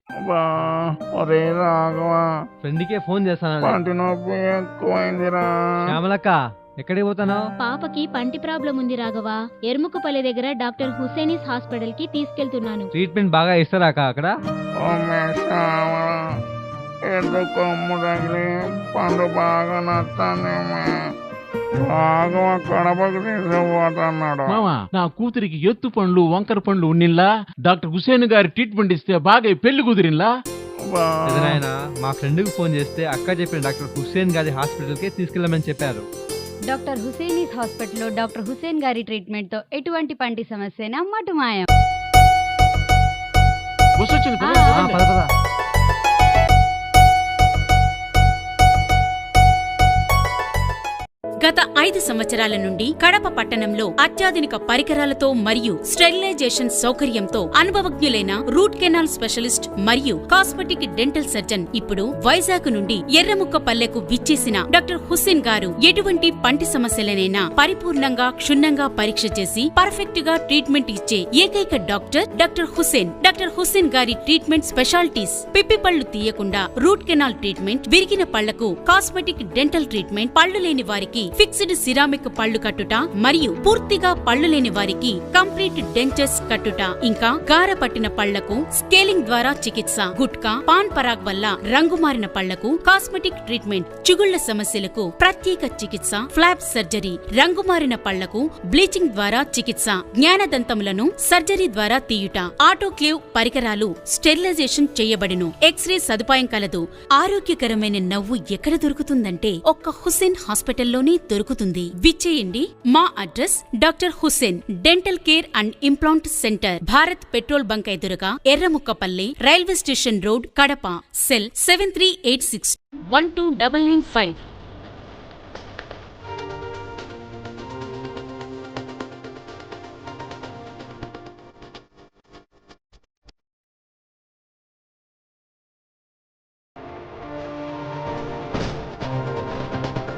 ఒరే రాఘవా, ఫ్రెండ్కే ఫోన్ చేస్తాను. పంటి నొప్పి ఎక్కువైందిరా. శ్యామలక్క ఎక్కడికి పోతాను? పాపకి పంటి ప్రాబ్లం ఉంది రాఘవ. ఎరుముకుపల్లి దగ్గర డాక్టర్ హుసేనీస్ హాస్పిటల్ కి తీసుకెళ్తున్నాను. ట్రీట్మెంట్ బాగా ఇస్తారా అక్కడ? ఎందుకు కొమ్ము తగిలి పండు బాగా నచ్చానేమో. రాఘవ కడపకి తీసుకుపోతున్నాడు. మామా, నా కూతురికి ఎత్తు పండ్లు వంకర పండ్లు ఉన్నిల్లా డాక్టర్ హుసేన్ గారి ట్రీట్మెంట్ ఇస్తే బాగా పెళ్లి కుదిరిన్లా. ఎదురైనా మా ఫ్రెండ్ కి ఫోన్ చేస్తే అక్క చెప్పిన డాక్టర్ హుస్సేన్ గారి హాస్పిటల్ కి తీసుకెళ్ళమని చెప్పారు. డాక్టర్ హుసేనీస్ హాస్పిటల్లో డాక్టర్ హుసేన్ గారి ట్రీట్మెంట్ తో ఎటువంటి పంటి సమస్యనా మటుమాయం. బస్సొచ్చింది, పద, ఆ, పద. పద పద. గత 5 సంవత్సరాల నుండి కడప పట్టణంలో అత్యాధునిక పరికరాలతో మరియు స్టెరిలైజేషన్ సౌకర్యంతో అనుభవజ్ఞులైన రూట్ కెనాల్ స్పెషలిస్ట్ మరియు కాస్మెటిక్ డెంటల్ సర్జన్ ఇప్పుడు వైజాగ్ నుండి ఎర్రముక్కపల్లెకు విచ్చేసిన డాక్టర్ హుస్సేన్ గారు ఎటువంటి పంటి సమస్యలనైనా పరిపూర్ణంగా క్షుణ్ణంగా పరీక్ష చేసి పర్ఫెక్ట్ గా ట్రీట్మెంట్ ఇచ్చే ఏకైక doctor doctor Hussain. Doctor Hussain గారి ట్రీట్మెంట్ స్పెషాలిటీస్: పిప్పి పళ్లు తీయకుండా రూట్ కెనాల్ ట్రీట్మెంట్, విరిగిన పళ్లకు కాస్మెటిక్ డెంటల్ ట్రీట్మెంట్, పళ్లు లేని వారికి ఫిక్స్డ్ సిరామిక్ పళ్లు కట్టుట మరియు పూర్తిగా పళ్లు లేని వారికి కంప్లీట్ డెంచర్స్ కట్టుట, ఇంకా గార పట్టిన పళ్లకు స్కేలింగ్ ద్వారా చికిత్స, గుట్కా పాన్ పరాగ్ వల్ల రంగుమారిన పళ్లకు కాస్మెటిక్ ట్రీట్మెంట్, చిగుళ్ల సమస్యలకు ప్రత్యేక చికిత్స, ఫ్లాప్ సర్జరీ, రంగుమారిన పళ్లకు బ్లీచింగ్ ద్వారా చికిత్స, జ్ఞానదంతములను సర్జరీ ద్వారా తీయుట, ఆటోక్లేవ్ పరికరాలు స్టెరిలైజేషన్ చేయబడును, ఎక్స్రే సదుపాయం కలదు. ఆరోగ్యకరమైన నవ్వు ఎక్కడ దొరుకుతుందంటే ఒక్క హుస్సేన్ హాస్పిటల్లోనే దొరుకుతుంది. విచ్చేయండి. మా address doctor Hussain dental care and implant centre, Bharat petrol bunk ఎదురుగా, Yerramukkapalli, railway station road, Kadapa. Cell 7386 12995.